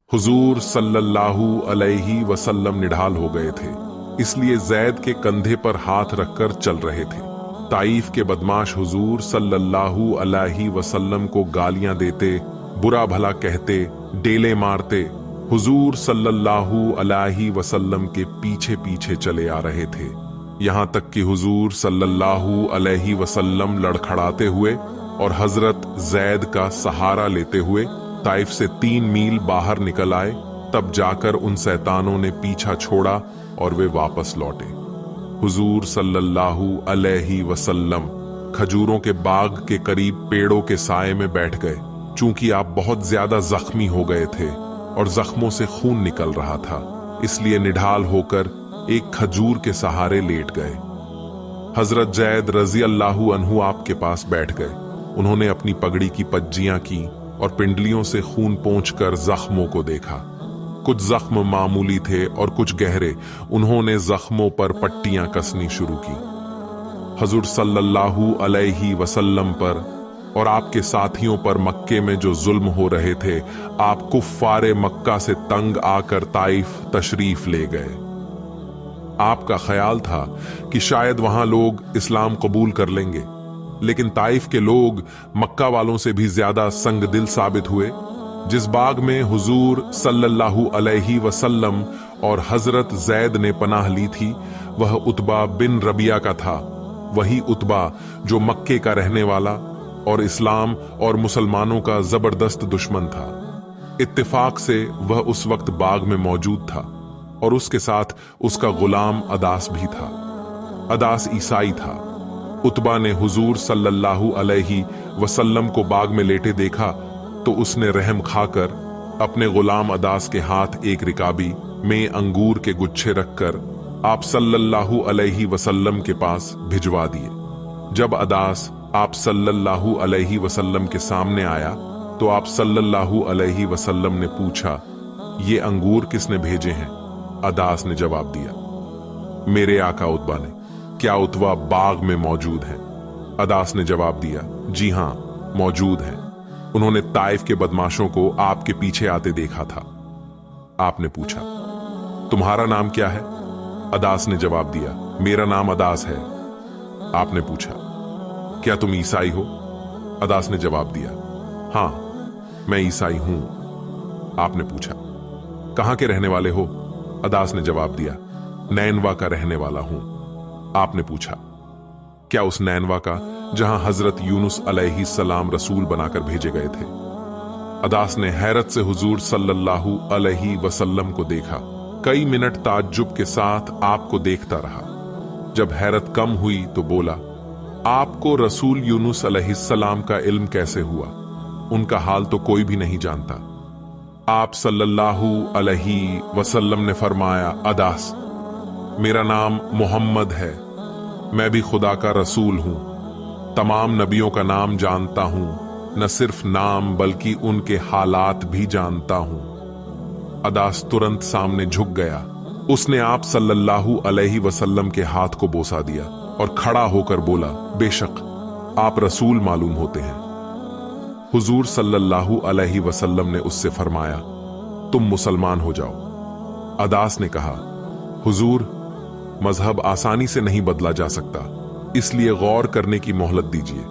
हुजूर सल्लल्लाहु अलैहि वसल्लम निढाल हो गए थे, इसलिए जैद के कंधे पर हाथ रखकर चल रहे थे। ताइफ के बदमाश हुजूर सल्लल्लाहु अलैहि वसल्लम को गालियां देते, बुरा भला कहते, डेले मारते हुजूर सल्लल्लाहु अलैहि वसल्लम के पीछे पीछे चले आ रहे थे। यहां तक कि हुजूर सल्लल्लाहु अलैहि वसल्लम लड़खड़ाते हुए और हजरत जैद का सहारा लेते हुए ताइफ से 3 मील बाहर निकल आए। तब जाकर उन शैतानों ने पीछा छोड़ा और वे वापस लौटे। हुजूर सल्लल्लाहु अलैहि वसल्लम खजूरों के बाग के करीब पेड़ों के साए में बैठ गए। चूंकि आप बहुत ज्यादा जख्मी हो गए थे और जख्मों से खून निकल रहा था, इसलिए निढाल होकर एक खजूर के सहारे लेट गए। हजरत जैद रजी अल्लाहु अन्हु आपके पास बैठ गए। उन्होंने अपनी पगड़ी की पज्जियां की और पिंडलियों से खून पोंछकर जख्मों को देखा। कुछ जख्म मामूली थे और कुछ गहरे। उन्होंने जख्मों पर पट्टियां कसनी शुरू की। हुजूर सल्लल्लाहु अलैहि वसल्लम पर और आपके साथियों पर मक्के में जो जुल्म हो रहे थे, आप कुफ्फारे मक्का से तंग आकर ताइफ तशरीफ ले गए। आपका ख्याल था कि शायद वहां लोग इस्लाम कबूल कर लेंगे, लेकिन ताइफ के लोग मक्का वालों से भी ज्यादा संगदिल साबित हुए। जिस बाग में हुजूर सल्लल्लाहु अलैहि वसल्लम और हजरत जैद ने पनाह ली थी, वह उतबा बिन रबिया का था। वही उतबा जो मक्के का रहने वाला और इस्लाम और मुसलमानों का जबरदस्त दुश्मन था। इत्तेफाक से वह उस वक्त बाग में मौजूद था और उसके साथ उसका गुलाम अदास भी था। अदास ईसाई था। उतबा ने हुजूर सल्लल्लाहु अलैहि वसल्लम को बाग में लेटे देखा तो उसने रहम खाकर अपने गुलाम अदास के हाथ एक रिकाबी में अंगूर के गुच्छे रखकर आप सल्लल्लाहु अलैहि वसल्लम के पास भिजवा दिए। जब अदास आप सल्लल्लाहु अलैहि वसल्लम के सामने आया तो आप सल्लल्लाहु अलैहि वसल्लम ने पूछा, ये अंगूर किसने भेजे हैं? अदास ने जवाब दिया, मेरे आका उतबा ने। क्या उतबा बाग में मौजूद है? अदास ने जवाब दिया, जी हां, मौजूद है। उन्होंने ताइफ के बदमाशों को आपके पीछे आते देखा था। आपने पूछा, तुम्हारा नाम क्या है? अदास ने जवाब दिया, मेरा नाम अदास है। आपने पूछा, क्या तुम ईसाई हो? अदास ने जवाब दिया, हां, मैं ईसाई हूं। आपने पूछा, कहां के रहने वाले हो? अदास ने जवाब दिया, नैनवा का रहने वाला हूं। आपने पूछा, क्या उस नैनवा का जहां हजरत यूनुस अलैहि सलाम रसूल बनाकर भेजे गए थे? अदास ने हैरत से हुजूर सल्लल्लाहु अलैहि वसल्लम को देखा। कई मिनट ताज्जुब के साथ आपको देखता रहा। जब हैरत कम हुई तो बोला, आपको रसूल यूनुस अलैहिस्सलाम का इल्म कैसे हुआ? उनका हाल तो कोई भी नहीं जानता। आप सल्लल्लाहु अलैहि वसल्लम ने फरमाया, अदास, मेरा नाम मोहम्मद है, मैं भी खुदा का रसूल हूं। तमाम नबियों का नाम जानता हूं, न सिर्फ नाम बल्कि उनके हालात भी जानता हूं। अदास तुरंत सामने झुक गया। उसने आप सल्लल्लाहु अलैहि वसल्लम के हाथ को बोसा दिया और खड़ा होकर बोला, बेशक आप रसूल मालूम होते हैं। हुजूर सल्लल्लाहु अलैहि वसल्लम ने उससे फरमाया, तुम मुसलमान हो जाओ। अदास ने कहा, हुजूर, मजहब आसानी से नहीं बदला जा सकता, इसलिए गौर करने की मोहलत दीजिए।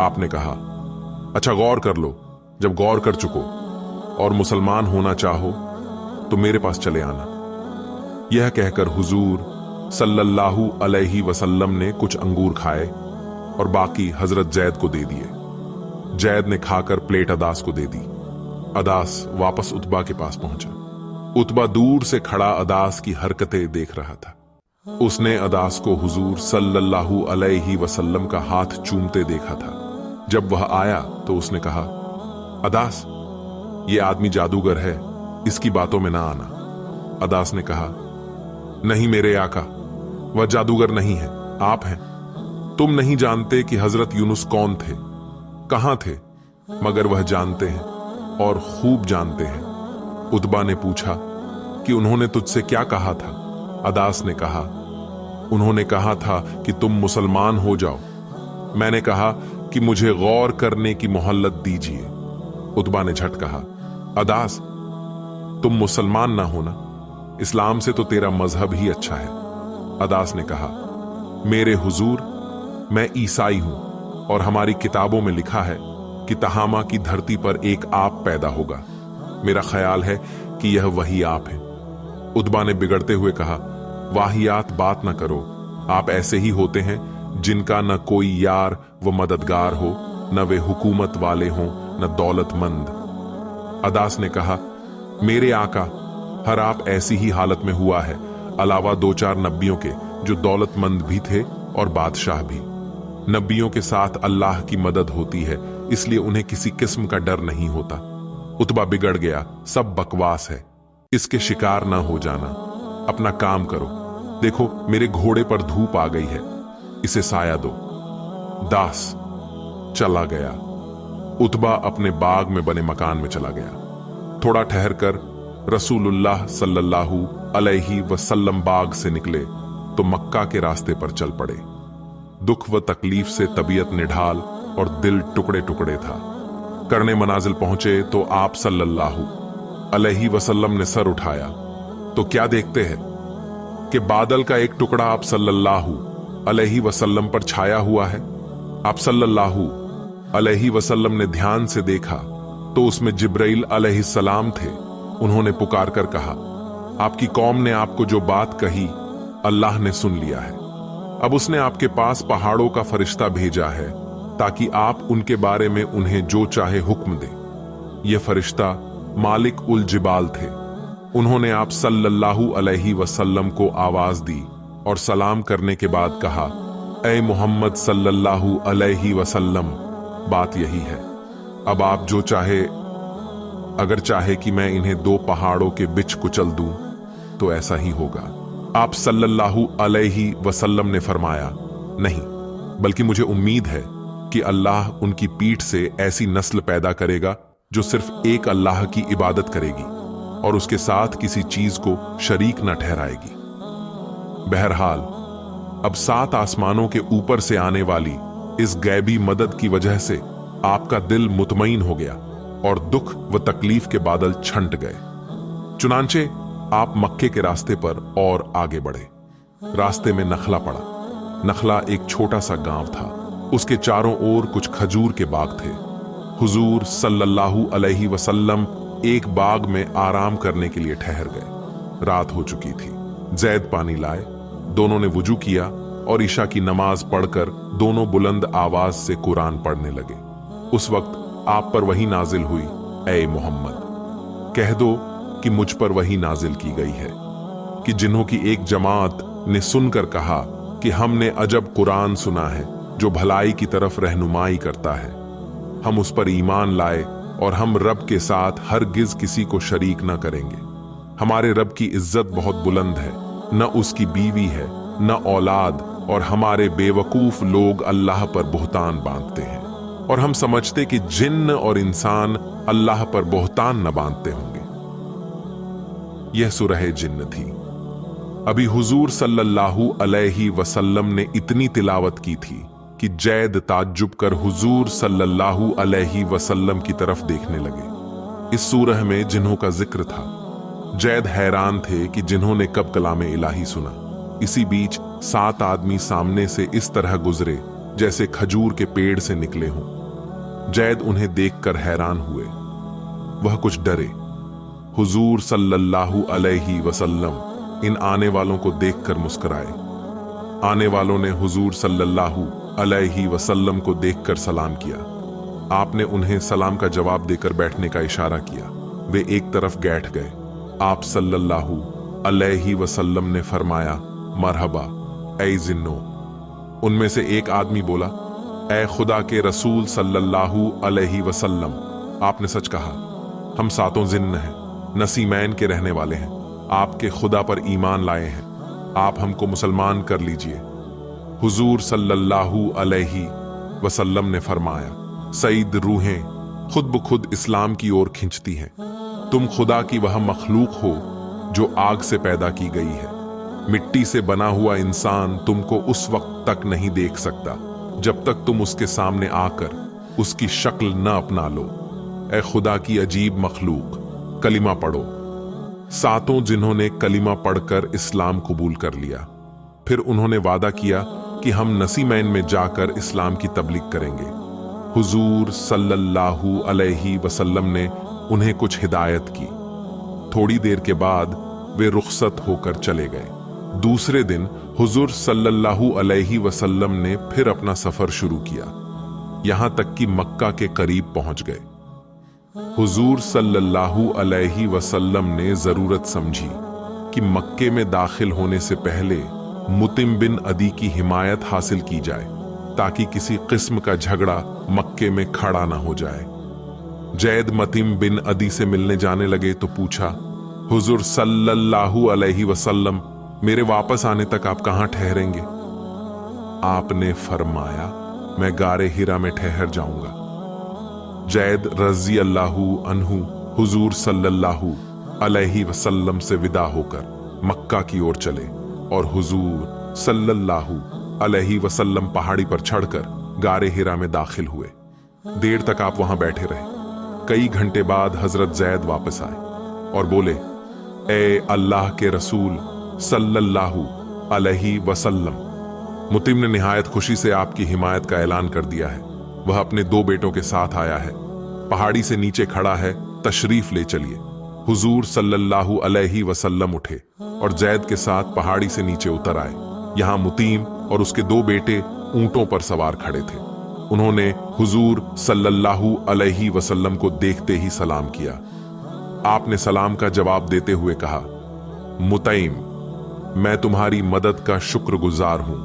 आपने कहा, अच्छा गौर कर लो। जब गौर कर चुको और मुसलमान होना चाहो तो मेरे पास चले आना। यह कहकर हुजूर सल्लल्लाहु अलैहि वसल्लम ने कुछ अंगूर खाए और बाकी हजरत जैद को दे दिए। जैद ने खाकर प्लेट अदास को दे दी। अदास वापस उतबा के पास पहुंचा। उतबा दूर से खड़ा अदास की हरकतें देख रहा था। उसने अदास को हुजूर सल्लल्लाहु अलैहि वसल्लम का हाथ चूमते देखा था। जब वह आया तो उसने कहा, अदास, ये आदमी जादूगर है, इसकी बातों में ना आना। अदास ने कहा, नहीं मेरे आका, वह जादूगर नहीं है, आप हैं। तुम नहीं जानते कि हजरत यूनुस कौन थे, कहां थे, मगर वह जानते हैं और खूब जानते हैं। उतबा ने पूछा कि उन्होंने तुझसे क्या कहा था? अदास ने कहा, उन्होंने कहा था कि तुम मुसलमान हो जाओ। मैंने कहा कि मुझे गौर करने की मोहल्लत दीजिए। उतबा ने झट कहा, अदास, तुम मुसलमान ना होना, इस्लाम से तो तेरा मजहब ही अच्छा है। अदास ने कहा, मेरे हुजूर, मैं ईसाई हूं और हमारी किताबों में लिखा है कि तहामा की धरती पर एक आप पैदा होगा। मेरा ख्याल है कि यह वही आप है। उतबा ने बिगड़ते हुए कहा, वाहियात बात न करो, आप ऐसे ही होते हैं जिनका न कोई यार व मददगार हो, न वे हुकूमत वाले हों, न दौलतमंद। अदास ने कहा, मेरे आका, हर आप ऐसी ही हालत में हुआ है, अलावा 2-4 नबियों के जो दौलतमंद भी थे और बादशाह भी। नबियों के साथ अल्लाह की मदद होती है, इसलिए उन्हें किसी किस्म का डर नहीं होता। उतबा बिगड़ गया, सब बकवास है, इसके शिकार ना हो जाना, अपना काम करो। देखो मेरे घोड़े पर धूप आ गई है, इसे साया दो। दास चला गया। उतबा अपने बाग में बने मकान में चला गया। थोड़ा ठहरकर रसूलुल्लाह सल्लल्लाहु अलैहि वसल्लम बाग से निकले तो मक्का के रास्ते पर चल पड़े। दुख व तकलीफ से तबीयत निढाल और दिल टुकड़े टुकड़े था। करने मनाजिल पहुंचे तो आप सल्लल्लाहु अलैहि वसल्लम ने सर उठाया तो क्या देखते हैं कि बादल का एक टुकड़ा आप सल्लल्लाहु अलैहि वसल्लम पर छाया हुआ है। आप सल्लल्लाहु अलैहि वसल्लम ने ध्यान से देखा तो उसमें जिब्राइल अलैहिस्सलाम थे। उन्होंने पुकार कर कहा, आपकी कौम ने आपको जो बात कही अल्लाह ने सुन लिया है। अब उसने आपके पास पहाड़ों का फरिश्ता भेजा है ताकि आप उनके बारे में उन्हें जो चाहे हुक्म दें। यह फरिश्ता मालिक उल जिबाल थे। उन्होंने आप सल्लल्लाहु अलैहि वसल्लम को आवाज दी और सलाम करने के बाद कहा, ऐ मोहम्मद सल्लल्लाहु अलैहि वसल्लम, बात यही है। अब आप जो चाहे, अगर चाहे कि मैं इन्हें 2 पहाड़ों के बीच कुचल दूं तो ऐसा ही होगा। आप सल्लल्लाहु अलैहि वसल्लम ने फरमाया, नहीं, बल्कि मुझे उम्मीद है कि अल्लाह उनकी पीठ से ऐसी नस्ल पैदा करेगा जो सिर्फ एक अल्लाह की इबादत करेगी और उसके साथ किसी चीज को शरीक न ठहराएगी। बहरहाल अब 7 आसमानों के ऊपर से आने वाली इस गैबी मदद की वजह से आपका दिल मुतमईन हो गया और दुख व तकलीफ के बादल छंट गए। चुनांचे आप मक्के के रास्ते पर और आगे बढ़े। रास्ते में नखला पड़ा। नखला एक छोटा सा गांव था। उसके चारों ओर कुछ खजूर के बाग थे। हुजूर सल्लल्लाहु अलैहि वसल्लम एक बाग में आराम करने के लिए ठहर गए। रात हो चुकी थी। जैद पानी लाए। दोनों ने वुजू किया और ईशा की नमाज पढ़कर दोनों बुलंद आवाज से कुरान पढ़ने लगे। उस वक्त आप पर वही नाजिल हुई, ऐ मोहम्मद, कह दो कि मुझ पर वही नाजिल की गई है कि जिन्हों की एक जमात ने सुनकर कहा कि हमने अजब कुरान सुना है जो भलाई की तरफ रहनुमाई करता है। हम उस पर ईमान लाए और हम रब के साथ हरगिज किसी को शरीक न करेंगे। हमारे रब की इज्जत बहुत बुलंद है, न उसकी बीवी है न औलाद, और हमारे बेवकूफ लोग अल्लाह पर बुहतान बांधते हैं और हम समझते कि जिन्न और इंसान अल्लाह पर बुहतान न बांधते होंगे। यह सूरह जिन्न थी। अभी हुजूर सल्लल्लाहु अलैहि वसल्लम ने इतनी तिलावत की थी कि जैद ताज्जुब कर हुजूर सल्लल्लाहु अलैहि वसल्लम की तरफ देखने लगे। इस सूरह में जिन्हों का जिक्र था। जैद हैरान थे कि जिन्होंने कब कलामे इलाही सुना। इसी बीच 7 आदमी सामने से इस तरह गुजरे जैसे खजूर के पेड़ से निकले हों। जैद उन्हें देखकर हैरान हुए। वह कुछ डरे। हुजूर सल्लल्लाहु अलैहि वसल्लम इन आने वालों को देखकर मुस्कुराए। आने वालों ने हुजूर सल्लल्लाहु अलैहि वसल्लम को देखकर सलाम किया। आपने उन्हें सलाम का जवाब देकर बैठने का इशारा किया। वे एक तरफ बैठ गए। आप सल्लल्लाहु अलैहि वसल्लम ने फरमाया, मरहबा ऐ जिन्नो। उनमें से एक आदमी बोला, ऐ खुदा के रसूल सल्लल्लाहु अलैहि वसल्लम, आपने सच कहा। हम 7 जिन्न हैं, नसीमैन के रहने वाले हैं। आपके खुदा पर ईमान लाए हैं। आप हमको मुसलमान कर लीजिए। हुजूर सल्लल्लाहु अलैहि वसल्लम ने फरमाया, सईद रूहें खुद ब खुद इस्लाम की ओर खिंचती हैं। तुम खुदा की वह मखलूक हो जो आग से पैदा की गई है। मिट्टी से बना हुआ इंसान तुमको उस वक्त तक नहीं देख सकता जब तक तुम उसके सामने आकर उसकी शक्ल न अपना लो। ए खुदा की अजीब मखलूक, कलिमा पढ़ो। 7 जिन्होंने कलिमा पढ़कर इस्लाम कबूल कर लिया। फिर उन्होंने वादा किया कि हम नसीमैन में जाकर इस्लाम की तबलीग करेंगे। हुजूर सल्लल्लाहु अलैहि वसल्लम ने उन्हें कुछ हिदायत की। थोड़ी देर के बाद वे रुखसत होकर चले गए। दूसरे दिन हुजूर सल्लल्लाहु अलैहि वसल्लम ने फिर अपना सफर शुरू किया, यहां तक कि मक्का के करीब पहुंच गए। हुजूर सल्लल्लाहु अलैहि वसल्लम ने जरूरत समझी कि मक्के में दाखिल होने से पहले मुतिम बिन अदी की हिमायत हासिल की जाए, ताकि किसी किस्म का झगड़ा मक्के में खड़ा ना हो जाए। जैद मतिम बिन अदी से मिलने जाने लगे तो पूछा, हुजूर सल्लल्लाहु अलैहि वसल्लम, मेरे वापस आने तक आप कहां ठहरेंगे? आपने फरमाया, मैं गारे हिरा में ठहर जाऊंगा। जैद रज़ी अल्लाहु अन्हु हुजूर सल्लल्लाहु अलैहि वसल्लम से विदा होकर मक्का की ओर चले और हुजूर सल्लल्लाहु अलैहि वसल्लम पहाड़ी पर चढ़कर गारे हिरा में दाखिल हुए। देर तक आप वहां बैठे रहे। कई घंटे बाद हजरत जैद वापस आए और बोले, ए अल्लाह के रसूल सल्लल्लाहु अलैहि वसल्लम, मुतिम ने निहायत खुशी से आपकी हिमायत का ऐलान कर दिया है। वह अपने 2 बेटों के साथ आया है, पहाड़ी से नीचे खड़ा है, तशरीफ ले चलिए। हुजूर सल्लल्लाहु अलैहि वसल्लम उठे और जैद के साथ पहाड़ी से नीचे उतर आए। यहां मुतीम और उसके 2 बेटे ऊंटों पर सवार खड़े थे। उन्होंने हुजूर सल्लल्लाहु अलैहि वसल्लम को देखते ही सलाम किया। आपने सलाम का जवाब देते हुए कहा, मुतईम, मैं तुम्हारी मदद का शुक्रगुजार हूं।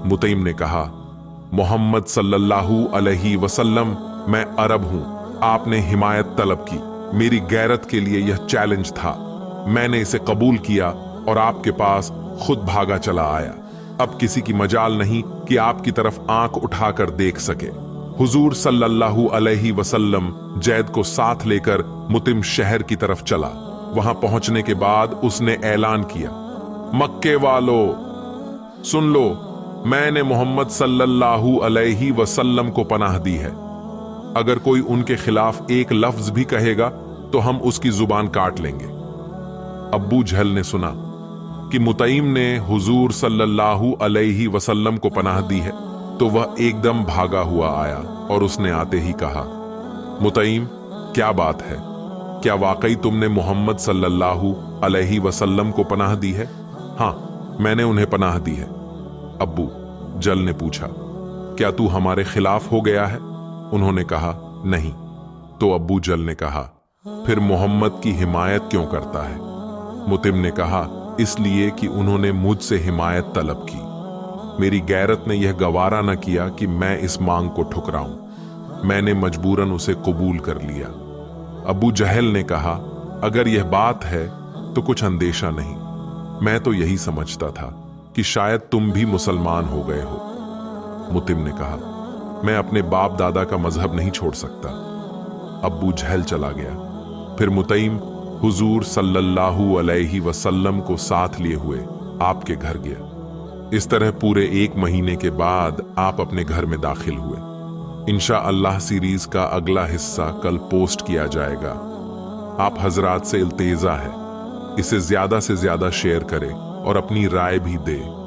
मुतईम ने कहा, मोहम्मद सल्लल्लाहु अलैहि वसल्लम, मैं अरब हूं। आपने हिमायत तलब की, मेरी गैरत के लिए यह चैलेंज था। मैंने इसे कबूल किया और आपके पास खुद भागा चला आया। अब किसी की मजाल नहीं कि आपकी तरफ आंख उठाकर देख सके। हुजूर सल्लल्लाहु अलैहि वसल्लम जैद को साथ लेकर मुतिम शहर की तरफ चला। वहां पहुंचने के बाद उसने ऐलान किया, मक्के वालों सुन लो, मैंने मोहम्मद सल्लल्लाहु अलैहि वसल्लम को पनाह दी है। अगर कोई उनके खिलाफ एक लफ्ज भी कहेगा तो हम उसकी जुबान काट लेंगे। अब्बू जहल ने सुना कि मुतईम ने हुजूर सल्लल्लाहु अलैहि वसल्लम को पनाह दी है तो वह एकदम भागा हुआ आया और उसने आते ही कहा, मुतईम, क्या बात है? क्या वाकई तुमने मोहम्मद सल्लल्लाहु अलैहि वसल्लम को पनाह दी है? हाँ, मैंने उन्हें पनाह दी है। अब्बू जल ने पूछा, क्या तू हमारे खिलाफ हो गया है? उन्होंने कहा, नहीं। तो अब्बू जल ने कहा, फिर मोहम्मद की हिमायत क्यों करता है? मुतिम ने कहा, इसलिए कि उन्होंने मुझसे हिमायत तलब की। मेरी गैरत ने यह गवारा न किया कि मैं इस मांग को ठुकराऊं। मैंने मजबूरन उसे कबूल कर लिया। अबू जहल ने कहा, अगर यह बात है तो कुछ अंदेशा नहीं। मैं तो यही समझता था कि शायद तुम भी मुसलमान हो गए हो। मुतिम ने कहा, मैं अपने बाप दादा का मजहब नहीं छोड़ सकता। अबू जहल चला गया। फिर मुतईम हुजूर सल्लल्लाहु अलैहि वसल्लम को साथ लिए हुए आपके घर गया। इस तरह पूरे 1 महीने के बाद आप अपने घर में दाखिल हुए। इंशाअल्लाह सीरीज का अगला हिस्सा कल पोस्ट किया जाएगा। आप हजरात से इल्तेजा है, इसे ज्यादा से ज्यादा शेयर करें और अपनी राय भी दें।